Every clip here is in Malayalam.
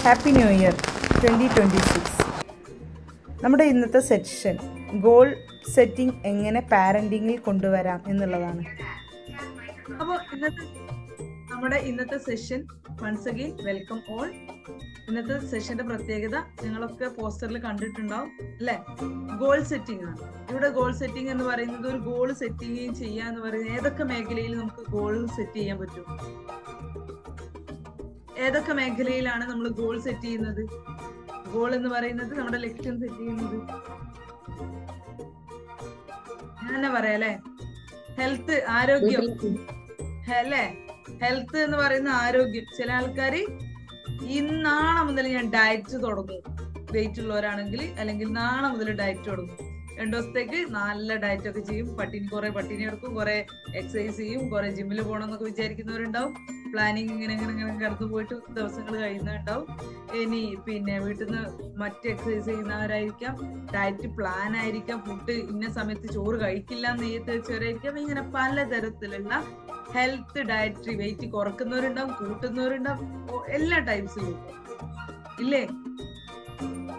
Happy new year 2026. നമ്മുടെ ഇന്നത്തെ സെഷൻ ഗോൾ സെറ്റിംഗ് എങ്ങനെ പാരൻറ്റിങ്ങിൽ കൊണ്ടുവരാം എന്നുള്ളതാണ്. അപ്പോൾ ഇന്നത്തെ session once again welcome all. ഇന്നത്തെ സെഷന്റെ പ്രത്യേകത നിങ്ങളൊക്കെ പോസ്റ്ററിൽ കണ്ടിട്ടുണ്ടാവും അല്ലെ? ഗോൾ സെറ്റിംഗ് ആണ്. ഇവിടെ ഗോൾ സെറ്റിംഗ് എന്ന് പറയുന്നത് ഒരു ഗോൾ സെറ്റിംഗ് ചെയ്യാന്ന് പറയുന്നത് ഏതൊക്കെ മേഖലയിൽ നമുക്ക് ഗോൾ സെറ്റ് ചെയ്യാൻ പറ്റും? ഏതൊക്കെ മേഖലയിലാണ് നമ്മൾ ഗോൾ സെറ്റ് ചെയ്യുന്നത്? ഗോൾ എന്ന് പറയുന്നത് നമ്മുടെ ലക്ഷ്യം സെറ്റ് ചെയ്യുന്നത് ഞാൻ തന്നെ പറയാം അല്ലെ? ഹെൽത്ത്, ആരോഗ്യം അല്ലേ? ഹെൽത്ത് എന്ന് പറയുന്ന ആരോഗ്യം. ചില ആൾക്കാര് നാളെ മുതൽ ഞാൻ ഡയറ്റ് തുടങ്ങും, വെയിറ്റ് ഉള്ളവരാണെങ്കിൽ, അല്ലെങ്കിൽ നാളെ മുതൽ ഡയറ്റ് തുടങ്ങും. 2 ദിവസത്തേക്ക് നല്ല ഡയറ്റ് ഒക്കെ ചെയ്യും, കുറെ പട്ടിണി എടുക്കും, കുറെ എക്സസൈസ് ചെയ്യും, കുറെ ജിമ്മിൽ പോകണം എന്നൊക്കെ വിചാരിക്കുന്നവരുണ്ടാവും. പ്ലാനിങ് ഇങ്ങനെ കടന്നു പോയിട്ട് ദിവസങ്ങൾ കഴിയുന്നവരുണ്ടാവും. ഇനി പിന്നെ വീട്ടിൽ നിന്ന് മറ്റ് എക്സസൈസ് ചെയ്യുന്നവരായിരിക്കാം, ഡയറ്റ് പ്ലാൻ ആയിരിക്കാം, ഫുഡ് ഇന്ന സമയത്ത് ചോറ് കഴിക്കില്ല എന്ന് നെയ്യത്ത് വെച്ചവരായിരിക്കാം. ഇങ്ങനെ പലതരത്തിലുള്ള ഹെൽത്ത് ഡയറ്ററി, വെയിറ്റ് കുറക്കുന്നവരുണ്ടാവും, കൂട്ടുന്നവരുണ്ടാവും, എല്ലാ ടൈപ്സിലും ഇല്ലേ?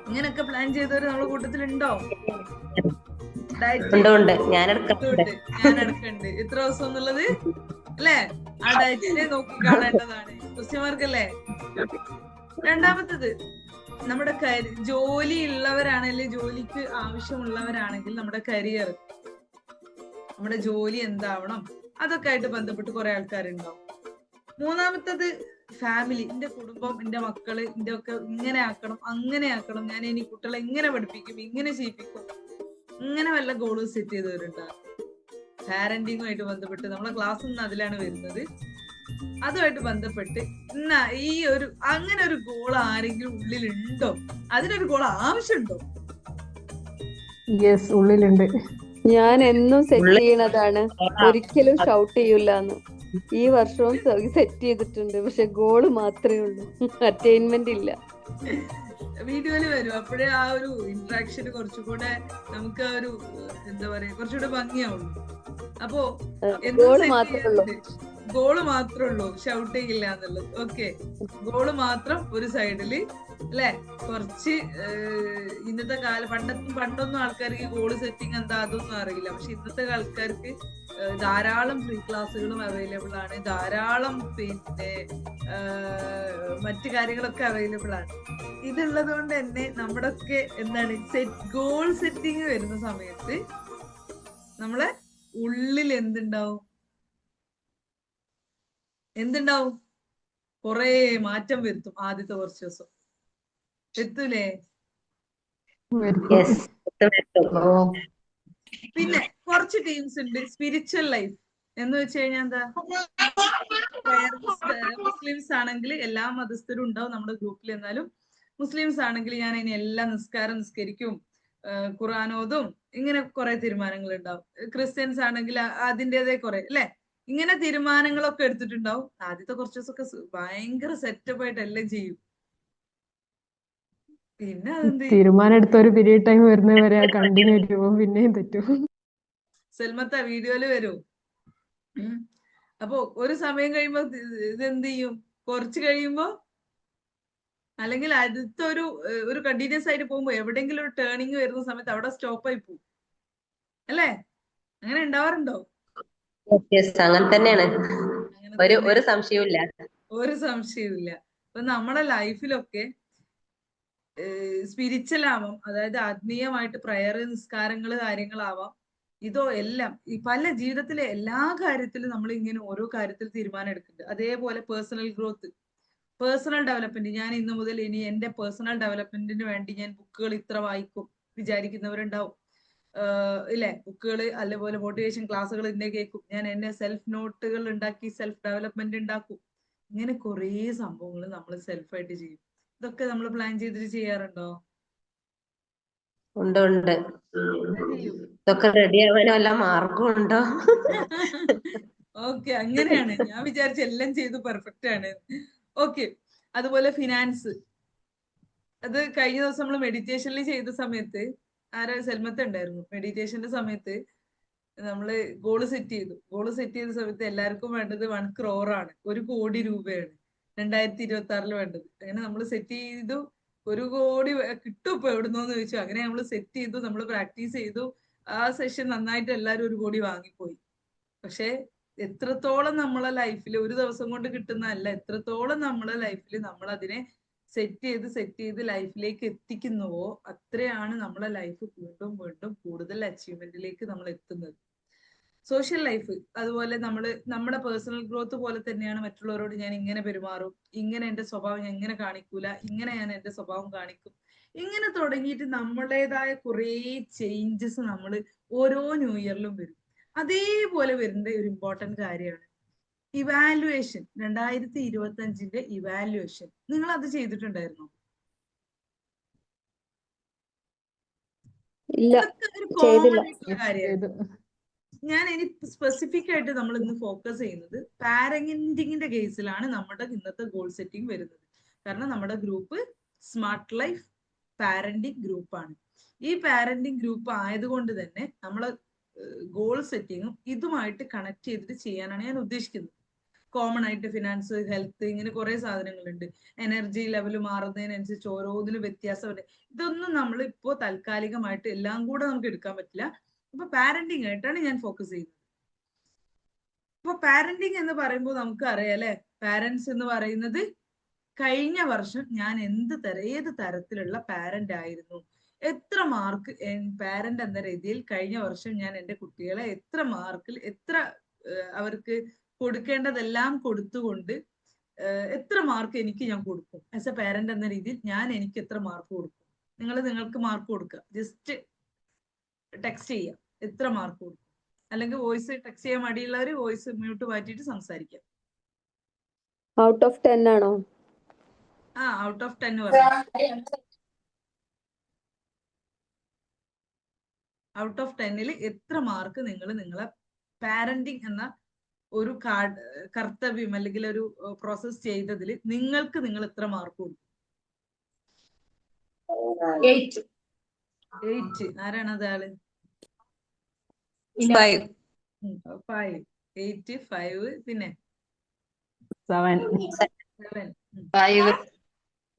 ഇങ്ങനൊക്കെ പ്ലാൻ ചെയ്തവര് നമ്മുടെ കൂട്ടത്തിലുണ്ടോ? ഞാൻ എടുക്കണ്ട് ഇത്ര ദിവസം എന്നുള്ളത് അല്ലേ? ആ ഡയറ്റിനെ നോക്കി കാണേണ്ടതാണ്. ക്വസ്റ്റ്യൻ മാർക്കല്ലേ? രണ്ടാമത്തത്, നമ്മുടെ ജോലി ഉള്ളവരാണെങ്കിൽ, ജോലിക്ക് ആവശ്യമുള്ളവരാണെങ്കിൽ നമ്മുടെ കരിയർ, നമ്മുടെ ജോലി എന്താവണം, അതൊക്കെ ആയിട്ട് ബന്ധപ്പെട്ട് കുറെ ആൾക്കാരുണ്ടാവും. മൂന്നാമത്തത് ഫാമിലി, എന്റെ കുടുംബം, എന്റെ മക്കള്, എന്റെ ഒക്കെ ഇങ്ങനെ ആക്കണം, അങ്ങനെ ആക്കണം, ഞാൻ ഇനി കുട്ടികളെ ഇങ്ങനെ പഠിപ്പിക്കും, ഇങ്ങനെ ചെയ്യിപ്പിക്കും, ഇങ്ങനെ വല്ല ഗോളും സെറ്റ് ചെയ്തവരുണ്ടാകും. പാരന്റിങ്ങുമായിട്ട് ബന്ധപ്പെട്ട് നമ്മളെ ക്ലാസ് നിന്ന് അതിലാണ് വരുന്നത്. അതുമായിട്ട് ബന്ധപ്പെട്ട് ഈ അങ്ങനെ ഒരു ഗോൾ ആരെങ്കിലും ഉള്ളിലുണ്ടോ? അതിനൊരു ഗോൾ ആവശ്യമുണ്ടോ? യെസ്, ഉള്ളിലുണ്ട്. ഞാൻ എന്നും സെറ്റ് ചെയ്യണതാണ്, ഒരിക്കലും ഷൗട്ട് ചെയ്യൂലെന്ന്. ഈ വർഷവും സെറ്റ് ചെയ്തിട്ടുണ്ട്, പക്ഷെ ഗോള് മാത്രമേ ഉള്ളൂ, അറ്റൈൻമെന്റ് ഇല്ല. വീഡിയോയില് വരും, അപ്പോഴേ ആ ഒരു ഇന്ററാക്ഷൻ കുറച്ചുകൂടെ നമുക്ക് ആ ഒരു എന്താ പറയാ, കുറച്ചുകൂടെ ഭംഗിയാവുള്ളൂ. അപ്പോ ഗോള് മാത്രമേ ഉള്ളൂ, ഷൗട്ട് ചെയ്യില്ല എന്നുള്ളത്. ഓക്കെ, ഗോള് മാത്രം ഒരു സൈഡില് അല്ലെ? കുറച്ച് ഇന്നത്തെ പണ്ടൊന്നും ആൾക്കാർക്ക് ഗോള് സെറ്റിംഗ് എന്താ അതൊന്നും അറിയില്ല. പക്ഷെ ഇന്നത്തെ ആൾക്കാർക്ക് ധാരാളം ഫ്രീ ക്ലാസ്സുകളും അവൈലബിൾ ആണ്, ധാരാളം പിന്നെ മറ്റു കാര്യങ്ങളൊക്കെ അവൈലബിൾ ആണ്. ഇതുള്ളത് കൊണ്ട് തന്നെ നമ്മുടെ ഒക്കെ എന്താണ് ഗോൾ സെറ്റിംഗ് വരുന്ന സമയത്ത് നമ്മളെ ഉള്ളിൽ എന്തുണ്ടാവും? കൊറേ മാറ്റം വരുത്തും. ആദ്യത്തെ കുറച്ച് ദിവസം എത്തൂലേ? പിന്നെ കുറച്ച് ടീംസ് ഉണ്ട് സ്പിരിച്വൽ ലൈഫ് എന്ന് വെച്ച് കഴിഞ്ഞാൽ എന്താ? മുസ്ലിംസ് ആണെങ്കിൽ എല്ലാ മതസ്ഥരും ഉണ്ടാവും നമ്മുടെ ഗ്രൂപ്പിൽ. എന്നാലും മുസ്ലിംസ് ആണെങ്കിൽ ഞാൻ ഇനി എല്ലാ നിസ്കരിക്കും, ഖുർആനോതും, ഇങ്ങനെ കുറെ തീരുമാനങ്ങൾ ഉണ്ടാവും. ക്രിസ്ത്യൻസ് ആണെങ്കിൽ അതിൻ്റെതായ കുറെ അല്ലെ, ഇങ്ങനെ തീരുമാനങ്ങളൊക്കെ എടുത്തിട്ടുണ്ടാവും. ആദ്യത്തെ കുറച്ച് ദിവസമൊക്കെ ഭയങ്കര സെറ്റപ്പ് ആയിട്ട് എല്ലാം ചെയ്യും. പിന്നെ തീരുമാനം എടുത്ത ഒരു പീരീഡ് ടൈം വരുന്നവരെ കണ്ടിന്യൂ ചെയ്യുമോ? പിന്നെയും തെറ്റും. സെൽമത്ത വീഡിയോയില് വരൂ. അപ്പൊ ഒരു സമയം കഴിയുമ്പോ ഇതെന്ത് ചെയ്യും? കുറച്ച് കഴിയുമ്പോ, അല്ലെങ്കിൽ അടുത്ത ഒരു കണ്ടിന്യൂസ് ആയിട്ട് പോകുമ്പോ എവിടെയെങ്കിലും ഒരു ടേണിങ് വരുന്ന സമയത്ത് അവിടെ സ്റ്റോപ്പ് ആയി പോകും അല്ലേ? അങ്ങനെ ഉണ്ടാവാറുണ്ടോ? അങ്ങനെ തന്നെയാണ്, ഒരു സംശയവുമില്ല. അപ്പൊ നമ്മുടെ ലൈഫിലൊക്കെ സ്പിരിച്വൽ ആവാം, അതായത് ആത്മീയമായിട്ട് പ്രയർ, നിസ്കാരങ്ങള്, കാര്യങ്ങളാവാം. ഇതോ എല്ലാം ഈ പല ജീവിതത്തിലെ എല്ലാ കാര്യത്തിലും നമ്മൾ ഇങ്ങനെ ഓരോ കാര്യത്തിൽ തീരുമാനം എടുക്കുന്നുണ്ട്. അതേപോലെ പേഴ്സണൽ ഗ്രോത്ത്, പേഴ്സണൽ ഡെവലപ്മെന്റ്. ഞാൻ ഇന്നു മുതൽ ഇനി എന്റെ പേഴ്സണൽ ഡെവലപ്മെന്റിന് വേണ്ടി ഞാൻ ബുക്കുകൾ ഇത്ര വായിക്കും വിചാരിക്കുന്നവരുണ്ടാവും ഇല്ലേ? ബുക്കുകൾ, അതേപോലെ മോട്ടിവേഷൻ ക്ലാസ്സുകൾ ഇന്നെ കേൾക്കും, ഞാൻ എന്നെ സെൽഫ് നോട്ടുകൾ ഉണ്ടാക്കി സെൽഫ് ഡെവലപ്മെന്റ് ഉണ്ടാക്കും. ഇങ്ങനെ കുറേ സംഭവങ്ങൾ നമ്മൾ സെൽഫായിട്ട് ചെയ്യും. ഇതൊക്കെ നമ്മൾ പ്ലാൻ ചെയ്തിട്ട് ചെയ്യാറുണ്ടോ? ഉണ്ട്. ഇതൊക്കെ റെഡി ആവാൻ വല്ല മാർഗമുണ്ടോ? ഓക്കെ, അങ്ങനെയാണ്. ഞാൻ വിചാരിച്ച എല്ലാം ചെയ്ത് പെർഫെക്റ്റ് ആണ്. ഓക്കെ, അതുപോലെ ഫിനാൻസ്. അത് കഴിഞ്ഞ ദിവസം നമ്മൾ മെഡിറ്റേഷനിൽ ചെയ്ത സമയത്ത് സെൽമത്ത് ഉണ്ടായിരുന്നു. മെഡിറ്റേഷന്റെ സമയത്ത് നമ്മള് ഗോള് സെറ്റ് ചെയ്ത സമയത്ത് എല്ലാവർക്കും വേണ്ടത് 1 crore ആണ്, 1 കോടി രൂപയാണ്. 2026 വേണ്ടത്. അങ്ങനെ നമ്മൾ സെറ്റ് ചെയ്തു. 1 കോടി കിട്ടും ഇപ്പൊ എവിടുന്നോന്ന് ചോദിച്ചു. അങ്ങനെ നമ്മൾ സെറ്റ് ചെയ്തു, നമ്മൾ പ്രാക്ടീസ് ചെയ്തു. ആ സെഷൻ നന്നായിട്ട് എല്ലാവരും 1 കോടി വാങ്ങിപ്പോയി. പക്ഷെ എത്രത്തോളം നമ്മളെ ലൈഫിൽ ഒരു ദിവസം കൊണ്ട് കിട്ടുന്നതല്ല, എത്രത്തോളം നമ്മളെ ലൈഫിൽ നമ്മൾ അതിനെ സെറ്റ് ചെയ്ത് ലൈഫിലേക്ക് എത്തിക്കുന്നുവോ അത്രയാണ് നമ്മളെ ലൈഫ് വീണ്ടും വീണ്ടും കൂടുതൽ അച്ചീവ്മെന്റിലേക്ക് നമ്മൾ എത്തുന്നത്. സോഷ്യൽ ലൈഫ് അതുപോലെ നമ്മുടെ പേഴ്സണൽ ഗ്രോത്ത് പോലെ തന്നെയാണ്. മറ്റുള്ളവരോട് ഞാൻ ഇങ്ങനെ പെരുമാറും, ഇങ്ങനെ എന്റെ സ്വഭാവം ഞാൻ ഇങ്ങനെ കാണിക്കൂല, ഇങ്ങനെ ഞാൻ എന്റെ സ്വഭാവം കാണിക്കും, ഇങ്ങനെ തുടങ്ങിയിട്ട് നമ്മുടേതായ കുറേ ചേഞ്ചസ് നമ്മൾ ഓരോ ന്യൂ ഇയറിലും വരും. അതേപോലെ വരുന്ന ഒരു ഇമ്പോർട്ടന്റ് കാര്യമാണ് ഇവാലുവേഷൻ. 2025 ഇവാലുവേഷൻ നിങ്ങൾ അത് ചെയ്തിട്ടുണ്ടായിരുന്നോ? ഇല്ല, ഇതൊക്കെ ഒരു ചെയ്തില്ല. കോമൺ ആയിട്ടുള്ള കാര്യമാണ്. ഞാൻ ഇനി സ്പെസിഫിക് ആയിട്ട് നമ്മൾ ഇന്ന് ഫോക്കസ് ചെയ്യുന്നത് പാരന്റിങ്ങിന്റെ കേസിലാണ് നമ്മുടെ ഇന്നത്തെ ഗോൾ സെറ്റിംഗ് വരുന്നത്. കാരണം നമ്മുടെ ഗ്രൂപ്പ് സ്മാർട്ട് ലൈഫ് പാരന്റിങ് ഗ്രൂപ്പാണ്. ഈ പാരന്റിങ് ഗ്രൂപ്പ് ആയതുകൊണ്ട് തന്നെ നമ്മളെ ഗോൾ സെറ്റിങ്ങും ഇതുമായിട്ട് കണക്ട് ചെയ്തിട്ട് ചെയ്യാനാണ് ഞാൻ ഉദ്ദേശിക്കുന്നത്. കോമൺ ആയിട്ട് ഫിനാൻസ്, ഹെൽത്ത്, ഇങ്ങനെ കുറെ സാധനങ്ങളുണ്ട്. എനർജി ലെവൽ മാറുന്നതിനനുസരിച്ച് ഓരോന്നിനും വ്യത്യാസമുണ്ട്. ഇതൊന്നും നമ്മൾ ഇപ്പോൾ താൽക്കാലികമായിട്ട് എല്ലാം കൂടെ നമുക്ക് എടുക്കാൻ പറ്റില്ല. അപ്പൊ പാരന്റിങ് ആയിട്ടാണ് ഞാൻ ഫോക്കസ് ചെയ്യുന്നത്. അപ്പൊ പാരന്റിങ് എന്ന് പറയുമ്പോൾ നമുക്ക് അറിയാം അല്ലെ, പാരന്റ്സ് എന്ന് പറയുന്നത് കഴിഞ്ഞ വർഷം ഞാൻ ഏത് തരത്തിലുള്ള പാരന്റ് ആയിരുന്നു, എത്ര മാർക്ക് പാരന്റ് എന്ന രീതിയിൽ കഴിഞ്ഞ വർഷം ഞാൻ എൻ്റെ കുട്ടികളെ എത്ര മാർക്കിൽ അവർക്ക് കൊടുക്കേണ്ടതെല്ലാം കൊടുത്തുകൊണ്ട് എത്ര മാർക്ക് എനിക്ക് ഞാൻ കൊടുക്കും ആസ് എ പാരന്റ് എന്ന രീതിയിൽ എനിക്ക് എത്ര മാർക്ക് കൊടുക്കും. നിങ്ങൾക്ക് മാർക്ക് കൊടുക്കുക, ജസ്റ്റ് ടെക്സ്റ്റ് ചെയ്യാം എത്ര മാർക്ക് കൊടുക്കും. അല്ലെങ്കിൽ വോയിസ് ടെക്സ്റ്റ് ചെയ്യാൻ മടിയുള്ളവർ വോയിസ് മ്യൂട്ട് മാറ്റിയിട്ട് സംസാരിക്കാം. ഔട്ട് ഓഫ് 10 ആണോ? ഔട്ട് ഓഫ് 10 പറഞ്ഞു. ഔട്ട് ഓഫ് 10 എത്ര മാർക്ക് നിങ്ങളെ പാരന്റിങ് എന്ന ഒരു കർത്തവ്യം അല്ലെങ്കിൽ ഒരു പ്രോസസ് ചെയ്തതിൽ നിങ്ങൾ എത്ര മാർക്ക് കൊടുക്കും? 8. ആരാണ് അതാള്? 5. 8, 5, പിന്നെ 7.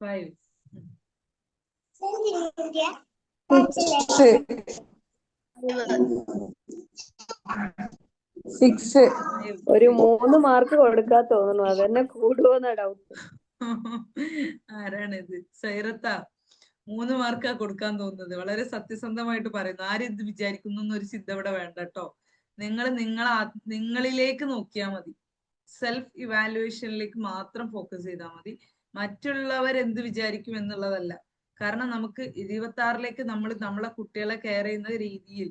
5. 6. ഒരു 3 മാർക്ക് കൊടുക്കാൻ തോന്നുന്നു, അതന്നെ കൂടുവോന്ന ഡൗട്ട്. ആരാണിത്? സൈറത്താ? 3 മാർക്കാ കൊടുക്കാൻ തോന്നുന്നത്. വളരെ സത്യസന്ധമായിട്ട് പറയുന്നു. ആരെന്ത് വിചാരിക്കുന്നു എന്നൊരു ചിന്ത ഇവിടെ വേണ്ട കേട്ടോ. നിങ്ങളിലേക്ക് നോക്കിയാൽ മതി. സെൽഫ് ഇവാലുവേഷനിലേക്ക് മാത്രം ഫോക്കസ് ചെയ്താൽ മതി. മറ്റുള്ളവർ എന്ത് വിചാരിക്കും എന്നുള്ളതല്ല. കാരണം നമുക്ക് 26ലേക്ക് നമ്മളെ കുട്ടികളെ കെയർ ചെയ്യുന്ന രീതിയിൽ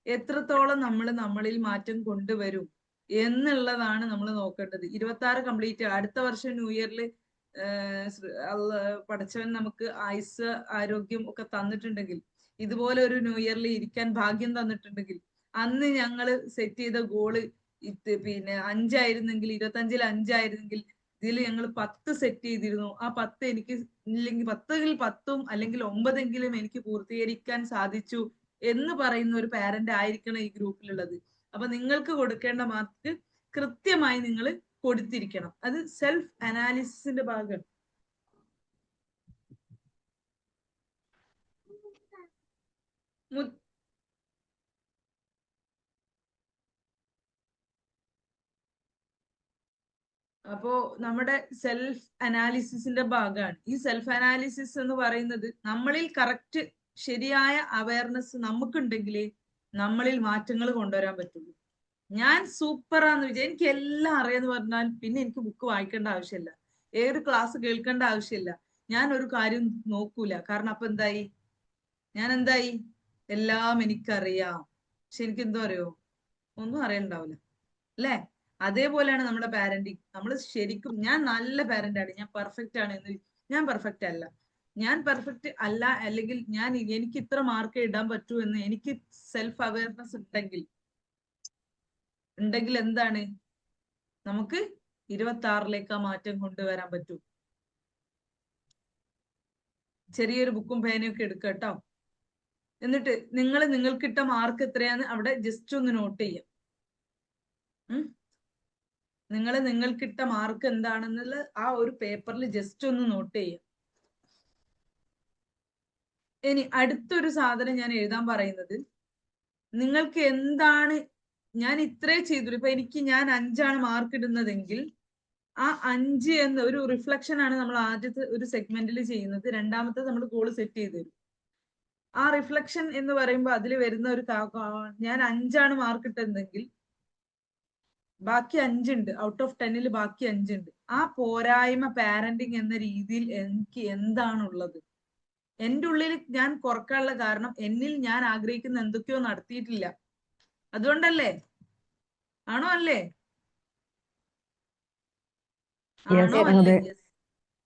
എത്രത്തോളം നമ്മളിൽ മാറ്റം കൊണ്ടുവരും എന്നുള്ളതാണ് നമ്മൾ നോക്കേണ്ടത്. 26 കംപ്ലീറ്റ്, അടുത്ത വർഷം ന്യൂ ഇയറിൽ പഠിച്ചവൻ നമുക്ക് ആയുസ്, ആരോഗ്യം ഒക്കെ തന്നിട്ടുണ്ടെങ്കിൽ, ഇതുപോലെ ഒരു ന്യൂ ഇയറിൽ ഇരിക്കാൻ ഭാഗ്യം തന്നിട്ടുണ്ടെങ്കിൽ, അന്ന് ഞങ്ങള് സെറ്റ് ചെയ്ത ഗോള് പിന്നെ 5 ആയിരുന്നെങ്കിൽ, 25-ൽ 5 ആയിരുന്നെങ്കിൽ, ഇതിൽ ഞങ്ങൾ 10 സെറ്റ് ചെയ്തിരുന്നു. ആ 10 എനിക്ക് ഇല്ലെങ്കിൽ 10-ൽ 10ഉം അല്ലെങ്കിൽ 9എങ്കിലും എനിക്ക് പൂർത്തീകരിക്കാൻ സാധിച്ചു എന്ന് പറയുന്ന ഒരു പാരന്റ് ആയിരിക്കണം ഈ ഗ്രൂപ്പിലുള്ളത്. അപ്പൊ നിങ്ങൾക്ക് കൊടുക്കേണ്ട മാർക്ക് കൃത്യമായി നിങ്ങൾ കൊടുത്തിരിക്കണം. അത് സെൽഫ് അനാലിസിസിന്റെ ഭാഗം. അപ്പോ നമ്മുടെ സെൽഫ് അനാലിസിസിന്റെ ഭാഗമാണ് ഈ സെൽഫ് അനാലിസിസ് എന്ന് പറയുന്നത്. നമ്മളിൽ കറക്റ്റ് ശരിയായ അവയർനെസ് നമുക്കുണ്ടെങ്കിലേ നമ്മളിൽ മാറ്റങ്ങൾ കൊണ്ടുവരാൻ പറ്റുള്ളൂ. ഞാൻ സൂപ്പറാന്ന് എനിക്ക് എല്ലാം അറിയാന്ന് പറഞ്ഞാൽ പിന്നെ എനിക്ക് ബുക്ക് വായിക്കേണ്ട ആവശ്യമില്ല, ഏത് ക്ലാസ് കേൾക്കേണ്ട ആവശ്യമില്ല, ഞാൻ ഒരു കാര്യം നോക്കൂല. കാരണം അപ്പൊ ഞാൻ എന്തായി? എല്ലാം എനിക്കറിയാം, പക്ഷെ എനിക്ക് എന്തോ അറിയോ? ഒന്നും അറിയണ്ടാവില്ല അല്ലേ? അതേപോലെയാണ് നമ്മുടെ പാരന്റിങ്. നമ്മൾ ശരിക്കും ഞാൻ നല്ല പാരന്റാണ്, ഞാൻ പെർഫെക്റ്റ് ആണ് എന്ന് ഞാൻ പെർഫെക്റ്റ് അല്ല. ഞാൻ പെർഫെക്റ്റ് അല്ല, അല്ലെങ്കിൽ എനിക്ക് ഇത്ര മാർക്ക് ഇടാൻ പറ്റൂ എന്ന് എനിക്ക് സെൽഫ് അവയർനെസ് ഉണ്ടെങ്കിൽ എന്താണ്, നമുക്ക് 26ലേക്ക് ആ മാറ്റം കൊണ്ടുവരാൻ പറ്റൂ. ചെറിയൊരു ബുക്കും പേനയൊക്കെ എടുക്കുക കേട്ടോ. എന്നിട്ട് നിങ്ങൾക്കിട്ട മാർക്ക് എത്രയാന്ന് അവിടെ ജസ്റ്റ് ഒന്ന് നോട്ട് ചെയ്യാം. നിങ്ങൾക്കിട്ട മാർക്ക് എന്താണെന്നുള്ള ആ ഒരു പേപ്പറിൽ ജസ്റ്റ് ഒന്ന് നോട്ട് ചെയ്യാം. ഇനി അടുത്തൊരു സാധനം ഞാൻ എഴുതാൻ പറയുന്നത്, നിങ്ങൾക്ക് എന്താണ്, ഞാൻ ഇത്രേ ചെയ്തു, ഇപ്പൊ ഞാൻ 5 മാർക്ക് ഇടുന്നതെങ്കിൽ ആ 5 എന്ന ഒരു റിഫ്ലക്ഷൻ ആണ് നമ്മൾ ആദ്യത്തെ ഒരു സെഗ്മെന്റിൽ ചെയ്യുന്നത്. രണ്ടാമത്തെ നമ്മൾ ഗോൾ സെറ്റ് ചെയ്ത് തരും. ആ റിഫ്ലക്ഷൻ എന്ന് പറയുമ്പോൾ അതിൽ വരുന്ന ഒരു ഞാൻ 5 മാർക്ക് ഇട്ടെങ്കിൽ ബാക്കി 5 ഉണ്ട്, ഔട്ട് ഓഫ് 10 ബാക്കി 5 ഉണ്ട്. ആ പോരായ്മ പാരന്റിങ് എന്ന രീതിയിൽ എനിക്ക് എന്താണുള്ളത്? എൻ്റെ ഉള്ളിൽ ഞാൻ കുറക്കാനുള്ള കാരണം എന്നിൽ ഞാൻ ആഗ്രഹിക്കുന്ന എന്തൊക്കെയോ നടത്തിയിട്ടില്ല, അതുകൊണ്ടല്ലേ? ആണോ അല്ലേ? ആണോ അല്ലേ?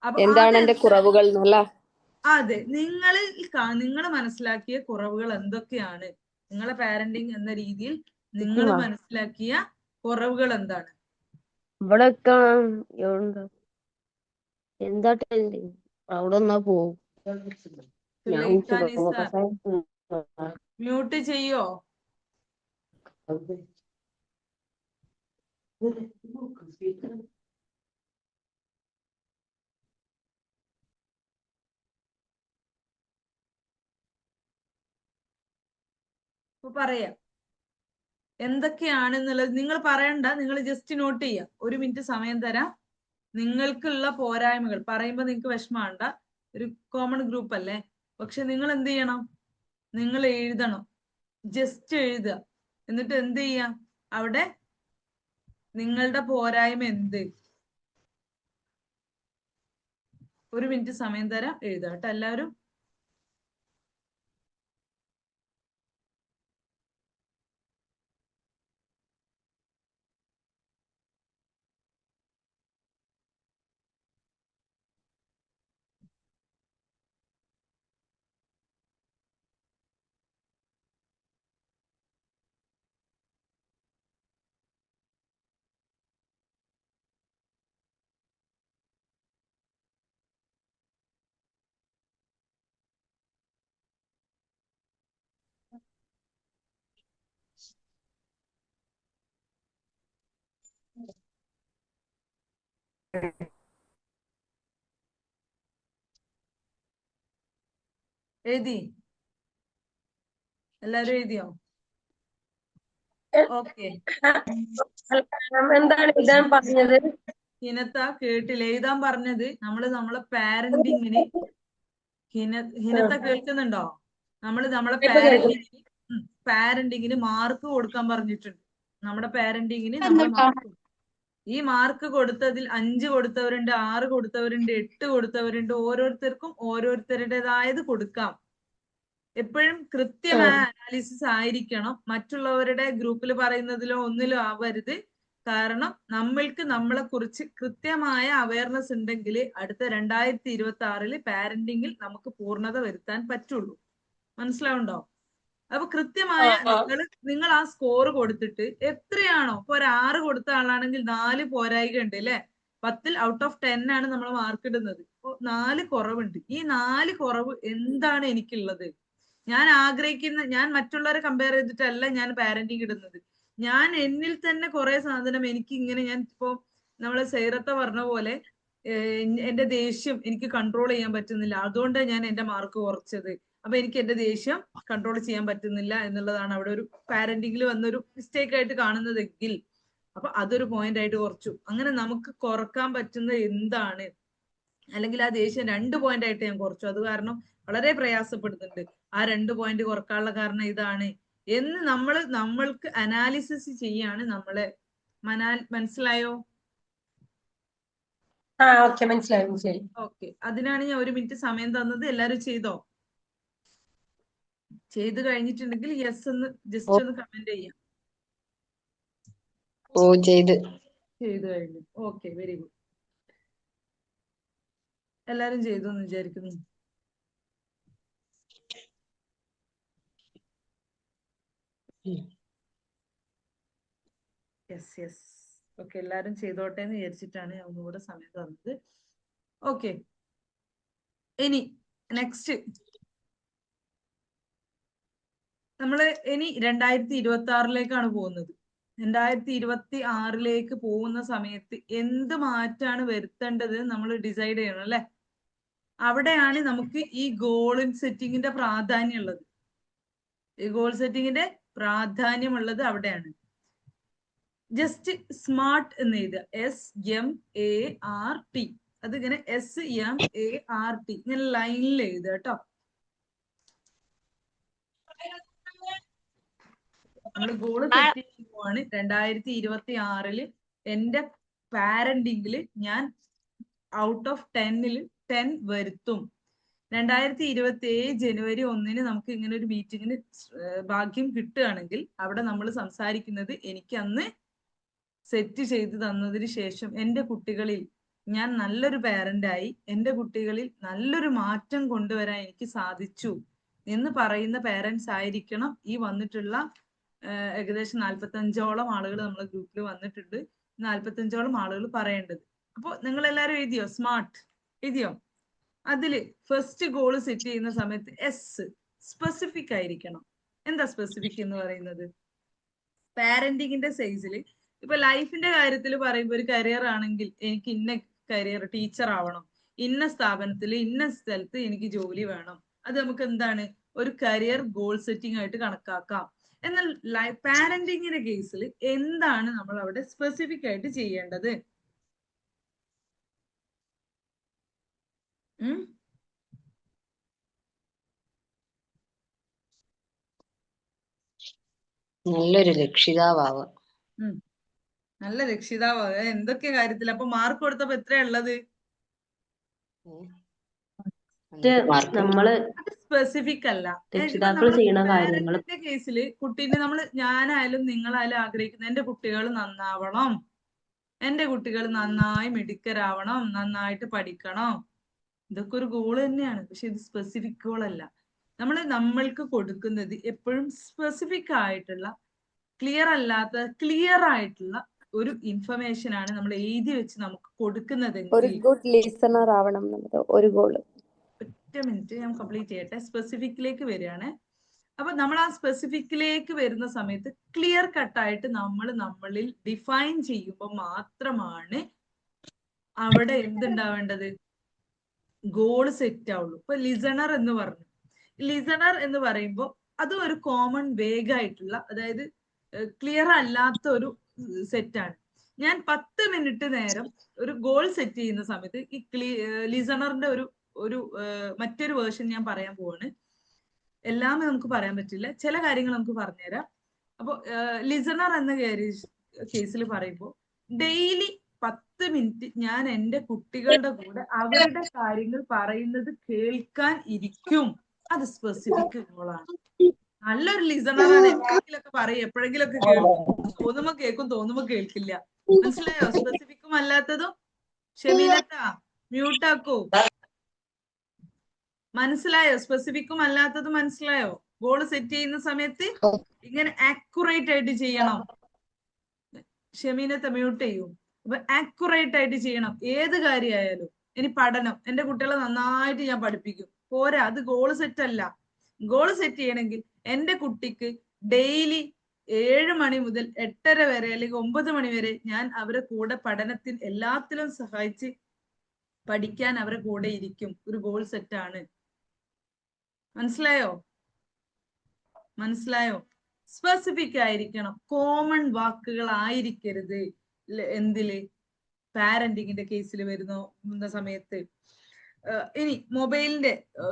അപ്പൊ എന്താണ് എന്റെ കുറവുകൾ എന്നല്ല? അതെ, നിങ്ങൾ മനസ്സിലാക്കിയ കുറവുകൾ എന്തൊക്കെയാണ്? നിങ്ങളെ പാരന്റിങ് എന്ന രീതിയിൽ നിങ്ങൾ മനസ്സിലാക്കിയ കുറവുകൾ എന്താണ്? ഇവിടെ എന്താ അവിടെ ഒന്നാ പോവും. മ്യൂട്ട് ചെയ്യോ? പറയാം എന്തൊക്കെയാണെന്നുള്ളത്. നിങ്ങൾ പറയണ്ട, നിങ്ങൾ ജസ്റ്റ് നോട്ട് ചെയ്യാം. 1 മിനിറ്റ് സമയം തരാം. നിങ്ങൾക്കുള്ള പോരായ്മകൾ പറയുമ്പോൾ നിങ്ങൾക്ക് വിഷമാണ്ട, ഒരു കോമൺ ഗ്രൂപ്പ് അല്ലേ. പക്ഷെ നിങ്ങൾ എന്ത് ചെയ്യണം? നിങ്ങൾ എഴുതണം, ജസ്റ്റ് എഴുതുക. എന്നിട്ട് എന്ത് ചെയ്യാം? അവിടെ നിങ്ങളുടെ പോരായ്മ എന്ത്? 1 മിനിറ്റ് സമയം തരാം, എഴുതാം കേട്ടോ എല്ലാവരും. എഴുതി? എല്ലാരും എഴുതിയോ? ഓക്കെ. എന്താണ് എഴുതാൻ പറഞ്ഞത്? ഹിനത്ത കേട്ടില്ല, എഴുതാൻ പറഞ്ഞത് നമ്മളെ പാരന്റിങ്ങിന്. ഹിനത്ത കേൾക്കുന്നുണ്ടോ? നമ്മളെ പാരന്റിങ്ങിന് മാർക്ക് കൊടുക്കാൻ പറഞ്ഞിട്ടുണ്ട്. നമ്മുടെ പാരന്റിങ്ങിന് നമ്മൾ ഈ മാർക്ക് കൊടുത്തതിൽ 5 കൊടുത്തവരുണ്ട്, 6 കൊടുത്തവരുണ്ട്, 8 കൊടുത്തവരുണ്ട്. ഓരോരുത്തർക്കും ഓരോരുത്തരുടേതായത് കൊടുക്കാം. എപ്പോഴും കൃത്യമായ അനാലിസിസ് ആയിരിക്കണം. മറ്റുള്ളവരുടെ ഗ്രൂപ്പിൽ പറയുന്നതിലോ ഒന്നിലോ ആവരുത്. കാരണം നമ്മൾക്ക് നമ്മളെ കുറിച്ച് കൃത്യമായ അവയർനെസ് ഉണ്ടെങ്കിൽ അടുത്ത 2026 പാരന്റിങ്ങിൽ നമുക്ക് പൂർണ്ണത വരുത്താൻ പറ്റുള്ളൂ. മനസ്സിലാവുണ്ടോ? അപ്പൊ കൃത്യമായ നിങ്ങൾ ആ സ്കോർ കൊടുത്തിട്ട് എത്രയാണോ, ഇപ്പൊ ഒരു 6 കൊടുത്ത ആളാണെങ്കിൽ 4 പോരായിക ഉണ്ട് അല്ലെ. 10 ഔട്ട് ഓഫ് 10 ആണ് നമ്മൾ മാർക്ക് ഇടുന്നത്. അപ്പൊ 4 കുറവുണ്ട്. ഈ 4 കുറവ് എന്താണ് എനിക്കുള്ളത്? ഞാൻ ആഗ്രഹിക്കുന്ന, ഞാൻ മറ്റുള്ളവരെ കമ്പയർ ചെയ്തിട്ടല്ല ഞാൻ പാരന്റിങ് ഇടുന്നത്. ഞാൻ എന്നിൽ തന്നെ കുറെ സാധനം എനിക്ക് ഇങ്ങനെ, ഞാൻ ഇപ്പോ നമ്മളെ സൈറത്ത പറഞ്ഞ പോലെ എന്റെ ദേഷ്യം എനിക്ക് കൺട്രോൾ ചെയ്യാൻ പറ്റുന്നില്ല, അതുകൊണ്ടാണ് ഞാൻ എന്റെ മാർക്ക് കുറച്ചത്. അപ്പൊ എനിക്ക് എന്റെ ദേഷ്യം കൺട്രോൾ ചെയ്യാൻ പറ്റുന്നില്ല എന്നുള്ളതാണ് അവിടെ ഒരു പാരന്റിങ്ങിൽ വന്നൊരു മിസ്റ്റേക്ക് ആയിട്ട് കാണുന്നതെങ്കിൽ, അപ്പൊ അതൊരു പോയിന്റ് ആയിട്ട് കുറച്ചു. അങ്ങനെ നമുക്ക് കുറക്കാൻ പറ്റുന്ന എന്താണ്? അല്ലെങ്കിൽ ആ ദേഷ്യം 2 പോയിന്റ് ആയിട്ട് ഞാൻ കുറച്ചു, അത് കാരണം വളരെ പ്രയാസപ്പെടുന്നുണ്ട്. ആ 2 പോയിന്റ് കുറക്കാനുള്ള കാരണം ഇതാണ് എന്ന് നമ്മൾക്ക് അനാലിസിസ് ചെയ്യാണ് നമ്മളെ. മനസ്സിലായോ? മനസ്സിലായി. ഓക്കെ, അതിനാണ് ഞാൻ 1 മിനിറ്റ് സമയം തന്നത്. എല്ലാരും ചെയ്തോ? ചെയ്ത് കഴിഞ്ഞിട്ടുണ്ടെങ്കിൽ യെസ് എന്ന് ജസ്റ്റ് ഒന്ന് കമന്റ് ചെയ്യാം. ചെയ്തു കഴിഞ്ഞു. Okay, very good. എല്ലാരും ചെയ്തു എന്ന് വിചാരിക്കുന്നു. യെസ്. ഓക്കെ, എല്ലാരും ചെയ്തോട്ടെ എന്ന് വിചാരിച്ചിട്ടാണ് ഞാൻ ഒന്നുകൂടെ സമയം തന്നത്. ഓക്കെ, ഇനി നെക്സ്റ്റ് നമ്മള് ഇനി 2026 പോകുന്നത്. 2026 പോകുന്ന സമയത്ത് എന്ത് മാറ്റാണ് വരുത്തേണ്ടത് നമ്മൾ ഡിസൈഡ് ചെയ്യണം അല്ലെ. അവിടെയാണ് നമുക്ക് ഈ ഗോൾ സെറ്റിങ്ങിന്റെ പ്രാധാന്യം ഉള്ളത്. ഈ ഗോൾ സെറ്റിങ്ങിന്റെ പ്രാധാന്യമുള്ളത് അവിടെയാണ്. ജസ്റ്റ് സ്മാർട്ട് എന്ന് എഴുതുക, SMART. അതിങ്ങനെ SMART ഇങ്ങനെ ലൈനിൽ എഴുതുക കേട്ടോ. നമ്മൾ ഗോള് സെറ്റ് ചെയ്യുമ്പോഴാണ് 2026 എന്റെ പാരന്റിങ്ങില് ഞാൻ ഔട്ട് ഓഫ് 10 10 വരുത്തും. 2027 ജനുവരി 1 നമുക്ക് ഇങ്ങനെ ഒരു മീറ്റിങ്ങിന് ഭാഗ്യം കിട്ടുകയാണെങ്കിൽ അവിടെ നമ്മൾ സംസാരിക്കുന്നത് എനിക്ക് അന്ന് സെറ്റ് ചെയ്ത് തന്നതിന് ശേഷം എൻ്റെ കുട്ടികളിൽ ഞാൻ നല്ലൊരു പാരന്റായി, എൻ്റെ കുട്ടികളിൽ നല്ലൊരു മാറ്റം കൊണ്ടുവരാൻ എനിക്ക് സാധിച്ചു എന്ന് പറയുന്ന പാരന്റ്സ് ആയിരിക്കണം ഈ വന്നിട്ടുള്ള ഏകദേശം 45ഓളം ആളുകൾ നമ്മളെ ഗ്രൂപ്പിൽ വന്നിട്ടുണ്ട്. 45ഓളം ആളുകൾ പറയേണ്ടത്. അപ്പോൾ നിങ്ങൾ എല്ലാവരും എഴുതിയോ? സ്മാർട്ട് എഴുതിയോ? അതില് ഫസ്റ്റ് ഗോൾ സെറ്റ് ചെയ്യുന്ന സമയത്ത് സ്പെസിഫിക് ആയിരിക്കണം. എന്താ സ്പെസിഫിക് എന്ന് പറയുന്നത്? പാരന്റിങ്ങിന്റെ സൈസിൽ ഇപ്പൊ ലൈഫിന്റെ കാര്യത്തിൽ പറയുമ്പോൾ ഒരു കരിയർ ആണെങ്കിൽ എനിക്ക് ഇന്ന കരിയർ ടീച്ചർ ആവണം, ഇന്ന സ്ഥാപനത്തിൽ ഇന്ന സ്ഥലത്ത് എനിക്ക് ജോലി വേണം. അത് നമുക്ക് എന്താണ് ഒരു കരിയർ ഗോൾ സെറ്റിംഗ് ആയിട്ട് കണക്കാക്കാം. എന്നാൽ പാരന്റിങ്ങിന്റെ കേസിൽ എന്താണ് നമ്മൾ അവിടെ സ്പെസിഫിക് ആയിട്ട് ചെയ്യേണ്ടത്? നല്ലൊരു രക്ഷിതാവാവുക. നല്ല രക്ഷിതാവാവുക. എന്തൊക്കെ കാര്യത്തിൽ? അപ്പൊ മാർക്ക് കൊടുത്തപ്പോ എത്രയാ ഉള്ളത്? നമ്മള് സ്പെസിഫിക് അല്ല. രക്ഷിതാക്കൾ ചെയ്യുന്ന കാര്യങ്ങൾ പാരന്റിന്റെ കേസിൽ കുട്ടീനെ ഞാനായാലും നിങ്ങളായാലും ആഗ്രഹിക്കുന്ന എന്റെ കുട്ടികൾ നന്നാവണം, എന്റെ കുട്ടികൾ നന്നായി മിടുക്കരാവണം, നന്നായിട്ട് പഠിക്കണം. ഇതൊക്കെ ഒരു ഗോൾ തന്നെയാണ്. പക്ഷെ ഇത് സ്പെസിഫിക് ഗോൾ അല്ല. നമ്മൾക്ക് കൊടുക്കുന്നത് എപ്പോഴും സ്പെസിഫിക് ആയിട്ടുള്ള ക്ലിയർ ആയിട്ടുള്ള ഒരു ഇൻഫർമേഷൻ ആണ് നമ്മൾ എഴുതി വെച്ച് നമുക്ക് കൊടുക്കുന്നത്. ഒരു ഗുഡ് ലിസണർ ആവണം ഒരു ഗോള്. ഒറ്റ മിനിറ്റ് ഞാൻ കംപ്ലീറ്റ് ചെയ്യട്ടെ. സ്പെസിഫിക്കിലേക്ക് വരികയാണ്. അപ്പൊ നമ്മൾ ആ സ്പെസിഫിക്കിലേക്ക് വരുന്ന സമയത്ത് ക്ലിയർ കട്ടായിട്ട് നമ്മളിൽ ഡിഫൈൻ ചെയ്യുമ്പോൾ മാത്രമാണ് അവിടെ എന്തുണ്ടാവേണ്ടത്? ഗോൾ സെറ്റ് ആവുള്ളൂ. ഇപ്പൊ ലിസണർ എന്ന് പറഞ്ഞു. ലിസണർ എന്ന് പറയുമ്പോൾ അതും ഒരു കോമൺ വേഗമായിട്ടുള്ള, അതായത് ക്ലിയർ അല്ലാത്ത ഒരു സെറ്റാണ്. ഞാൻ 10 മിനിറ്റ് നേരം ഒരു ഗോൾ സെറ്റ് ചെയ്യുന്ന സമയത്ത് ഈ ലിസണറിന്റെ ഒരു മറ്റൊരു വേർഷൻ ഞാൻ പറയാൻ പോവാണ്. എല്ലാം നമുക്ക് പറയാൻ പറ്റില്ല, ചില കാര്യങ്ങൾ നമുക്ക് പറഞ്ഞുതരാം. അപ്പൊ ലിസണർ എന്ന കേസിൽ പറയുമ്പോൾ ഡെയിലി 10 മിനിറ്റ് ഞാൻ എൻ്റെ കുട്ടികളുടെ കൂടെ അവരുടെ കാര്യങ്ങൾ പറയുന്നത് കേൾക്കാൻ ഇരിക്കും. അത് സ്പെസിഫിക് ഗോളാണ്. നല്ലൊരു ലിസണറാണ്. എപ്പോഴെങ്കിലൊക്കെ പറയും, എപ്പോഴെങ്കിലൊക്കെ കേൾക്കും. തോന്നുമ്പോ കേൾക്കും, തോന്നുമ്പോ കേൾക്കില്ല. മനസ്സിലായോ? സ്പെസിഫിക്കും അല്ലാത്തതും. ഷെമീനത്താ മ്യൂട്ടാക്കൂ. മനസ്സിലായോ? സ്പെസിഫിക്കും അല്ലാത്തതും മനസ്സിലായോ? ഗോൾ സെറ്റ് ചെയ്യുന്ന സമയത്ത് ഇങ്ങനെ ആക്യുറേറ്റ് ആയിട്ട് ചെയ്യണം. ഷെമീനത്തെ മ്യൂട്ട് ചെയ്യൂ. അപ്പൊ ആക്യുറേറ്റ് ആയിട്ട് ചെയ്യണം ഏത് കാര്യമായാലും. ഇനി പഠനം, എന്റെ കുട്ടികളെ നന്നായിട്ട് ഞാൻ പഠിപ്പിക്കും, പോരാ, അത് ഗോൾ സെറ്റ് അല്ല. ഗോൾ സെറ്റ് ചെയ്യണമെങ്കിൽ എന്റെ കുട്ടിക്ക് ഡെയിലി 7 മണി മുതൽ 8:30 വരെ അല്ലെങ്കിൽ 9 മണി വരെ ഞാൻ അവരെ കൂടെ പഠനത്തിൽ എല്ലാത്തിലും സഹായിച്ച് പഠിക്കാൻ അവരെ കൂടെ ഇരിക്കും. ഒരു ഗോൾ സെറ്റ് ആണ്. മനസ്സിലായോ? മനസ്സിലായോ? സ്പെസിഫിക് ആയിരിക്കണം, കോമൺ വാക്കുകൾ ആയിരിക്കരുത്. എന്തില്? പാരന്റിങ്ങിന്റെ കേസിൽ വരുന്ന സമയത്ത്. ഇനി മൊബൈലിന്റെ,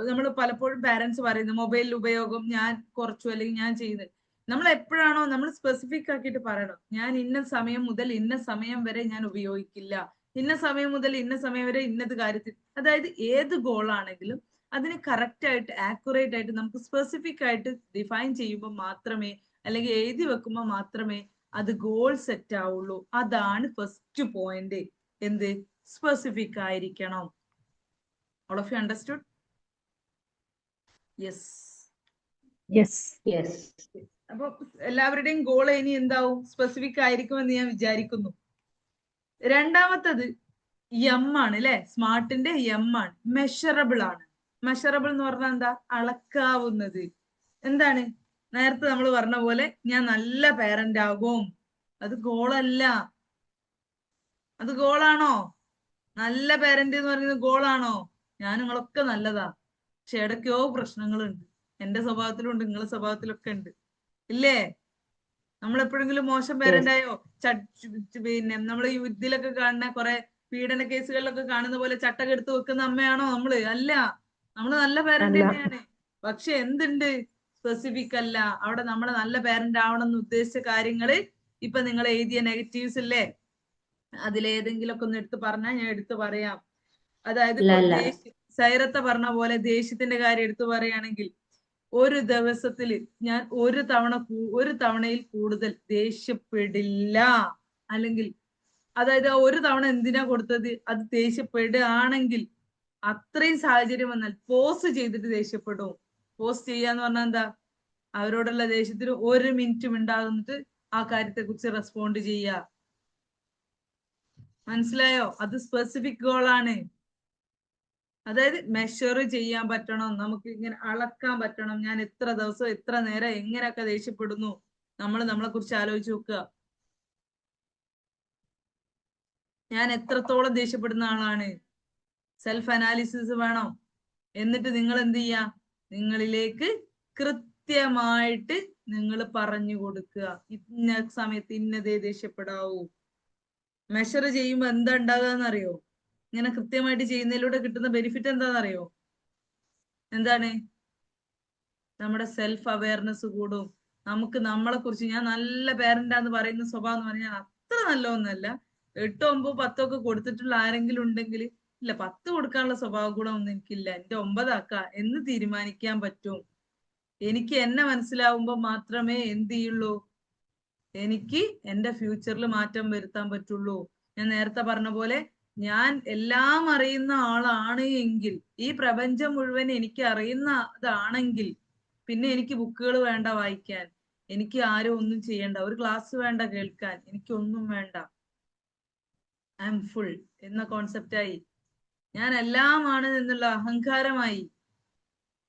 നമ്മൾ പലപ്പോഴും പാരന്റ്സ് പറയുന്നത് മൊബൈൽ ഉപയോഗം ഞാൻ കുറച്ചു അല്ലെങ്കിൽ ഞാൻ ചെയ്യുന്നത്. നമ്മൾ എപ്പോഴാണോ നമ്മൾ സ്പെസിഫിക് ആക്കിയിട്ട് പറയണം, ഞാൻ ഇന്ന സമയം മുതൽ ഇന്ന സമയം വരെ ഞാൻ ഉപയോഗിക്കില്ല, ഇന്ന സമയം മുതൽ ഇന്ന സമയം വരെ ഇന്നത് കാര്യത്തിൽ. അതായത് ഏത് ഗോളാണെങ്കിലും അതിന് കറക്റ്റ് ആയിട്ട് ആക്യുറേറ്റ് ആയിട്ട് നമുക്ക് സ്പെസിഫിക് ആയിട്ട് ഡിഫൈൻ ചെയ്യുമ്പോൾ മാത്രമേ, അല്ലെങ്കിൽ എഴുതി വെക്കുമ്പോൾ മാത്രമേ അത് ഗോൾ സെറ്റ് ആവുള്ളൂ. അതാണ് ഫസ്റ്റ് പോയിന്റ്. എന്ത്? സ്പെസിഫിക് ആയിരിക്കണം. All of you understood? Yes. Yes. Yes. അപ്പൊ എല്ലാവരുടെയും ഗോൾ ഇനി എന്താവും? സ്പെസിഫിക് ആയിരിക്കുമെന്ന് ഞാൻ വിചാരിക്കുന്നു. രണ്ടാമത്തത് എം ആണ് അല്ലെ? സ്മാർട്ടിന്റെ എം ആണ്. മെഷറബിൾ ആണ്. മെഷറബിൾ എന്ന് പറഞ്ഞാൽ എന്താ? അളക്കാവുന്നത്. എന്താണ്? നേരത്തെ നമ്മൾ പറഞ്ഞ പോലെ ഞാൻ നല്ല പാരന്റ് ആകും, അത് ഗോളല്ല. അത് ഗോളാണോ? നല്ല പേരന്റ് എന്ന് പറയുന്നത് ഗോളാണോ? ഞാൻ നിങ്ങളൊക്കെ നല്ലതാ, പക്ഷെ ഇടയ്ക്കോ പ്രശ്നങ്ങളുണ്ട്. എന്റെ സ്വഭാവത്തിലുണ്ട്, നിങ്ങളുടെ സ്വഭാവത്തിലൊക്കെ ഉണ്ട്, ഇല്ലേ? നമ്മൾ എപ്പോഴെങ്കിലും മോശം പേരന്റ് ആയോ? പിന്നെ നമ്മൾ ഇതിലൊക്കെ കാണുന്ന കുറെ പീഡന കേസുകളിലൊക്കെ കാണുന്ന പോലെ ചട്ടകം എടുത്ത് വെക്കുന്ന അമ്മയാണോ നമ്മള്? അല്ല, നമ്മള് നല്ല പേരന്റ് അല്ല. തന്നെയാണ്. പക്ഷെ എന്തുണ്ട്? സ്പെസിഫിക് അല്ല. അവിടെ നമ്മള് നല്ല പേരന്റ് ആവണം എന്ന് ഉദ്ദേശിച്ച കാര്യങ്ങള് ഇപ്പൊ നിങ്ങൾ എഴുതിയ നെഗറ്റീവ്സ് ഇല്ലേ, അതിലേതെങ്കിലും ഒക്കെ ഒന്ന് എടുത്ത് പറഞ്ഞാൽ ഞാൻ എടുത്തു പറയാം. അതായത് സൈറത്ത പറഞ്ഞ പോലെ ദേഷ്യത്തിന്റെ കാര്യം എടുത്തു പറയുകയാണെങ്കിൽ, ഒരു ദിവസത്തില് ഞാൻ ഒരു തവണയിൽ കൂടുതൽ ദേഷ്യപ്പെടില്ല. അല്ലെങ്കിൽ അതായത് ഒരു തവണ എന്തിനാ കൊടുത്തത്? അത് ദേഷ്യപ്പെടുകയാണെങ്കിൽ അത്രയും സാഹചര്യം വന്നാൽ പോസ്റ്റ് ചെയ്തിട്ട് ദേഷ്യപ്പെടും. പോസ്റ്റ് ചെയ്യാന്ന് പറഞ്ഞാൽ എന്താ? അവരോടുള്ള ദേഷ്യത്തിന് 1 മിനിറ്റ് ഉണ്ടാകുന്നിട്ട് ആ കാര്യത്തെ കുറിച്ച് റെസ്പോണ്ട് ചെയ്യുക. മനസ്സിലായോ? അത് സ്പെസിഫിക് ഗോളാണ്. അതായത് മെഷർ ചെയ്യാൻ പറ്റണം, നമുക്ക് ഇങ്ങനെ അളക്കാൻ പറ്റണം. ഞാൻ എത്ര ദിവസം എത്ര നേരം എങ്ങനെയൊക്കെ ദേഷ്യപ്പെടുന്നു, നമ്മൾ നമ്മളെ കുറിച്ച് ആലോചിച്ച് നോക്കുക. ഞാൻ എത്രത്തോളം ദേഷ്യപ്പെടുന്ന ആളാണ്? സെൽഫ് അനാലിസിസ് വേണം. എന്നിട്ട് നിങ്ങൾ എന്ത് ചെയ്യാ? നിങ്ങളിലേക്ക് കൃത്യമായിട്ട് നിങ്ങൾ പറഞ്ഞു കൊടുക്കുക, ഇന്ന സമയത്ത് ഇന്നതേ ദേഷ്യപ്പെടാവൂ. മെഷർ ചെയ്യുമ്പോ എന്താ ഉണ്ടാകുക? ഇങ്ങനെ കൃത്യമായിട്ട് ചെയ്യുന്നതിലൂടെ കിട്ടുന്ന ബെനിഫിറ്റ് എന്താണെന്നറിയോ? എന്താണ്? നമ്മുടെ സെൽഫ് അവയർനെസ് കൂടും. നമുക്ക് നമ്മളെ കുറിച്ച്, ഞാൻ നല്ല പേരന്റാന്ന് പറയുന്ന സ്വഭാവം എന്ന് പറഞ്ഞാൽ അത്ര നല്ല ഒന്നല്ല. 8, 9, 10 ഒക്കെ കൊടുത്തിട്ടുള്ള ആരെങ്കിലും ഉണ്ടെങ്കിൽ, ഇല്ല 10 കൊടുക്കാനുള്ള സ്വഭാവ ഗുണമൊന്നും എനിക്കില്ല, എന്റെ 9 ആക്കാം എന്ന് തീരുമാനിക്കാൻ പറ്റും. എനിക്ക് എന്നെ മനസ്സിലാവുമ്പോൾ മാത്രമേ എന്ത് ചെയ്യുള്ളൂ, എനിക്ക് എന്റെ ഫ്യൂച്ചറിൽ മാറ്റം വരുത്താൻ പറ്റുള്ളൂ. ഞാൻ നേരത്തെ പറഞ്ഞ പോലെ, ഞാൻ എല്ലാം അറിയുന്ന ആളാണ് എങ്കിൽ, ഈ പ്രപഞ്ചം മുഴുവൻ എനിക്ക് അറിയുന്നതാണെങ്കിൽ, പിന്നെ എനിക്ക് ബുക്കുകൾ വേണ്ട വായിക്കാൻ, എനിക്ക് ആരും ഒന്നും ചെയ്യണ്ട, ഒരു ക്ലാസ് വേണ്ട കേൾക്കാൻ, എനിക്കൊന്നും വേണ്ട. ഐ എം ഫുൾ എന്ന കോൺസെപ്റ്റായി. ഞാൻ എല്ലാമാണ് എന്നുള്ള അഹങ്കാരമായി.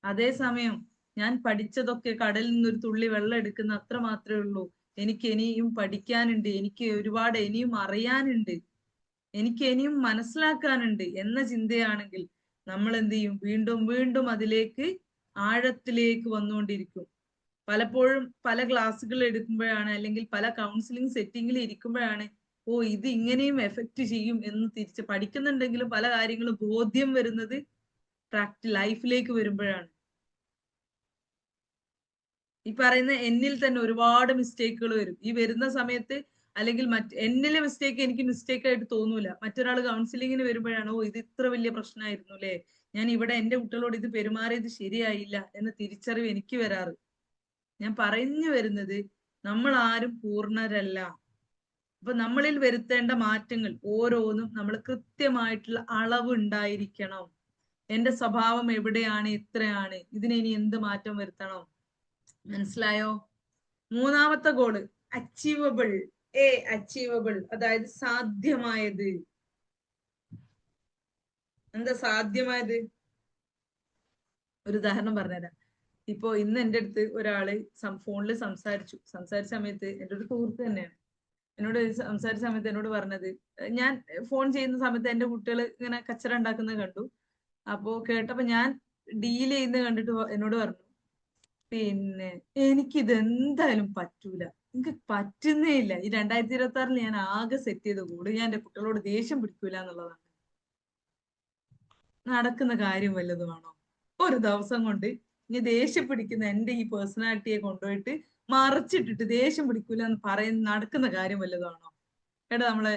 അതേസമയം ഞാൻ പഠിച്ചതൊക്കെ കടലിൽ നിന്നൊരു തുള്ളി വെള്ളം എടുക്കുന്ന അത്ര മാത്രമേ ഉള്ളൂ. എനിക്ക് ഇനിയും പഠിക്കാനുണ്ട്, എനിക്ക് ഒരുപാട് ഇനിയും അറിയാനുണ്ട്, എനിക്ക് ഇനിയും മനസ്സിലാക്കാനുണ്ട് എന്ന ചിന്തയാണെങ്കിൽ നമ്മൾ എന്ത് ചെയ്യും? വീണ്ടും വീണ്ടും അതിലേക്ക് ആഴത്തിലേക്ക് വന്നുകൊണ്ടിരിക്കും. പലപ്പോഴും പല ക്ലാസ്സുകൾ എടുക്കുമ്പോഴാണ്, അല്ലെങ്കിൽ പല കൗൺസിലിംഗ് സെറ്റിങ്ങിൽ ഇരിക്കുമ്പോഴാണ്, ഓ ഇത് ഇങ്ങനെയും എഫക്റ്റ് ചെയ്യും എന്ന് തിരിച്ച് പഠിക്കുന്നുണ്ടെങ്കിലും പല കാര്യങ്ങളും ബോധ്യം വരുന്നത് ലൈഫിലേക്ക് വരുമ്പോഴാണ്. ഈ പറയുന്ന എന്നിൽ തന്നെ ഒരുപാട് മിസ്റ്റേക്കുകൾ വരും. ഈ വരുന്ന സമയത്ത്, അല്ലെങ്കിൽ എന്നിലെ മിസ്റ്റേക്ക് എനിക്ക് മിസ്റ്റേക്ക് ആയിട്ട് തോന്നൂല. മറ്റൊരാൾ കൗൺസിലിങ്ങിന് വരുമ്പോഴാണ്, ഓ ഇത് ഇത്ര വലിയ പ്രശ്നമായിരുന്നു അല്ലേ, ഞാൻ ഇവിടെ എന്റെ കുട്ടികളോട് ഇത് പെരുമാറിയത് ശരിയായില്ല എന്ന തിരിച്ചറിവ് എനിക്ക് വരാറ്. ഞാൻ പറഞ്ഞു വരുന്നത്, നമ്മൾ ആരും പൂർണ്ണരല്ല. അപ്പൊ നമ്മളിൽ വരുത്തേണ്ട മാറ്റങ്ങൾ ഓരോന്നും നമ്മൾ കൃത്യമായിട്ടുള്ള അളവ് ഉണ്ടായിരിക്കണം. എന്റെ സ്വഭാവം എവിടെയാണ്, എത്രയാണ്, ഇതിനെ ഇനി എന്ത് മാറ്റം വരുത്തണം? മനസ്സിലായോ? മൂന്നാമത്തെ ഗോള് അച്ചീവബിൾ. അച്ചീവബിൾ അതായത് സാധ്യമായത്. എന്താ സാധ്യമായത്? ഒരു ഉദാഹരണം പറഞ്ഞുതരാം. ഇപ്പൊ ഇന്ന് എൻ്റെ അടുത്ത് ഒരാള് ഫോണിൽ സംസാരിച്ച സമയത്ത്, എൻ്റെ ഒരു സുഹൃത്ത് തന്നെയാണ്, എന്നോട് സംസാരിച്ച സമയത്ത് എന്നോട് പറഞ്ഞത്, ഞാൻ ഫോൺ ചെയ്യുന്ന സമയത്ത് എൻ്റെ കുട്ടികൾ ഇങ്ങനെ കച്ചറ ഉണ്ടാക്കുന്നത് കണ്ടു. അപ്പോ കേട്ടപ്പോ ഞാൻ ഡീൽ ചെയ്യുന്നത് കണ്ടിട്ട് എന്നോട് പറഞ്ഞു, പിന്നെ എനിക്കിത് എന്തായാലും പറ്റൂല, എനിക്ക് പറ്റുന്നേ ഇല്ല. ഈ 2026 ഞാൻ ആകെ സെറ്റ് ചെയ്ത കൂടെ ഞാൻ എൻ്റെ കുട്ടികളോട് ദേഷ്യം പിടിക്കൂല എന്നുള്ളതാണ്. നടക്കുന്ന കാര്യം വല്ലതുമാണോ? ഒരു ദിവസം കൊണ്ട് ഇനി ദേഷ്യം പിടിക്കുന്ന എൻ്റെ ഈ പേഴ്സണാലിറ്റിയെ കൊണ്ടുപോയിട്ട് മറച്ചിട്ടിട്ട് ദേഷ്യം പിടിക്കൂല എന്ന് പറയുന്ന നടക്കുന്ന കാര്യം വല്ലതുമാണോ? എടാ, നമ്മളെ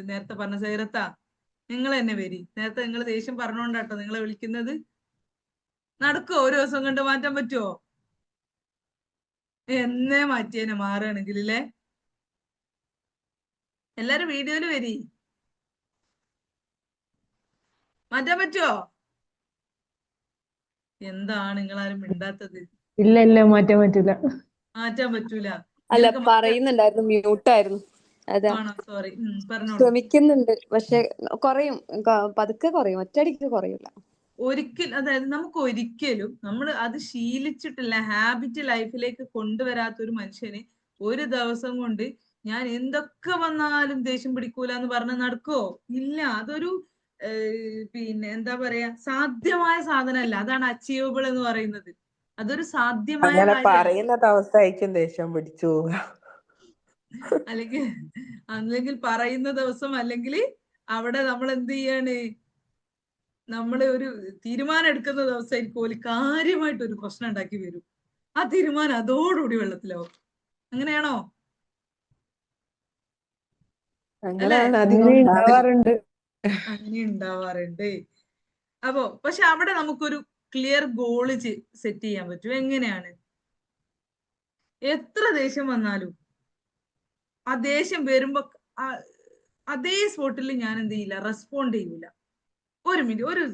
നേരത്തെ പറഞ്ഞ സൈറത്താ, നിങ്ങൾ തന്നെ വരി. നേരത്തെ നിങ്ങൾ ദേഷ്യം പറഞ്ഞോണ്ടാട്ടോ നിങ്ങളെ വിളിക്കുന്നത്. നടക്കുവോ? ഒരു ദിവസം കൊണ്ട് മാറ്റാൻ പറ്റുമോ? എന്നേ മാറ്റിയേനെ മാറുകയാണെങ്കിൽ അല്ലേ? എല്ലാരും വീഡിയോയില് വരി. മാറ്റാൻ പറ്റുമോ? എന്താണ് നിങ്ങളാരും മിണ്ടാത്തത്? ഇല്ല മാറ്റാൻ പറ്റൂല. മാറ്റാൻ പറ്റൂല. അല്ല, പറയുന്നുണ്ടായിരുന്നു, മ്യൂട്ടായിരുന്നു. അതാ. ആണോ? സോറി, പറഞ്ഞോളൂ. ശ്രമിക്കുന്നുണ്ട്, പക്ഷെ കുറയും, പതുക്കെ കുറയും, ഒറ്റയടിക്ക് കുറയില്ല. അതായത് നമുക്ക് ഒരിക്കലും നമ്മൾ അത് ശീലിച്ചിട്ടില്ല, ഹാബിറ്റ് ലൈഫിലേക്ക് കൊണ്ടുവരാത്ത ഒരു മനുഷ്യന് ഒരു ദിവസം കൊണ്ട് ഞാൻ എന്തൊക്കെ വന്നാലും ദേഷ്യം പിടിക്കൂല എന്ന് പറഞ്ഞ് നടക്കോ? ഇല്ല. അതൊരു പിന്നെ എന്താ പറയാ, സാധ്യമായ സാധനമല്ല. അതാണ് അച്ചീവബിൾ എന്ന് പറയുന്നത്. അതൊരു സാധ്യമായ അങ്ങനെ കാര്യമല്ല. പറയുന്ന ദിവസമായിരിക്കും ദേഷ്യം പിടിച്ചു പോവുക. അല്ലെങ്കിൽ പറയുന്ന ദിവസം, അല്ലെങ്കിൽ അവിടെ നമ്മൾ എന്ത് ചെയ്യാണ്, നമ്മള് ഒരു തീരുമാനം എടുക്കുന്ന ദിവസമായിരിക്കും ഓല് കാര്യമായിട്ട് ഒരു പ്രശ്നം ഉണ്ടാക്കി വരും. ആ തീരുമാനം അതോടുകൂടി വെള്ളത്തിലാവും. അങ്ങനെയാണോ? അങ്ങനെയാണ് അങ്ങനെ അധികം ഉണ്ടാവാറുണ്ട്. അങ്ങനെ ഉണ്ടാവാറുണ്ട്. അപ്പോ പക്ഷെ അവിടെ നമുക്കൊരു ക്ലിയർ ഗോള് സെറ്റ് ചെയ്യാൻ പറ്റും. എങ്ങനെയാണ്? എത്ര ദേഷ്യം വന്നാലും ആ ദേഷ്യം വരുമ്പോ അതേ സ്പോട്ടിൽ ഞാൻ എന്ത് ചെയ്യില്ല, റെസ്പോണ്ട് ചെയ്യൂല. ഒരു മിനിറ്റ്, ഒരു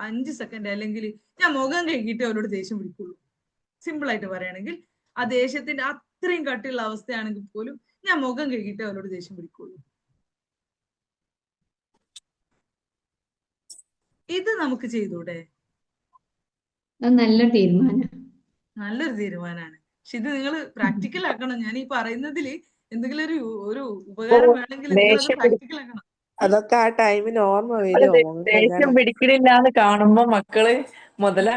5 സെക്കൻഡ്, അല്ലെങ്കിൽ ഞാൻ മുഖം കഴുകിയിട്ട് അവരോട് ദേഷ്യം പിടിക്കുള്ളൂ. സിമ്പിൾ ആയിട്ട് പറയുകയാണെങ്കിൽ, ആ ദേഷ്യത്തിന്റെ അത്രയും കട്ടിയുള്ള അവസ്ഥയാണെങ്കിൽ പോലും ഞാൻ മുഖം കഴുകിയിട്ട് അവരോട് ദേഷ്യം പിടിക്കുള്ളൂ. ഇത് നമുക്ക് ചെയ്തൂടെ? നല്ലൊരു തീരുമാനം. നല്ലൊരു തീരുമാനമാണ്. പക്ഷെ ഇത് നിങ്ങൾ പ്രാക്ടിക്കൽ ആക്കണം. ഞാൻ ഈ പറയുന്നതിൽ എന്തെങ്കിലും ഒരു ഉപകാരം വേണമെങ്കിൽ നിങ്ങൾ അത് ദേഷ്യം പ്രാക്ടിക്കൽ ആക്കണം. അതൊക്കെ ആ ടൈമിന് ഓർമ്മ വരുമോ? ദേഷ്യം പിടിക്കണില്ല എന്ന് കാണുമ്പോ മക്കള് മുതലാ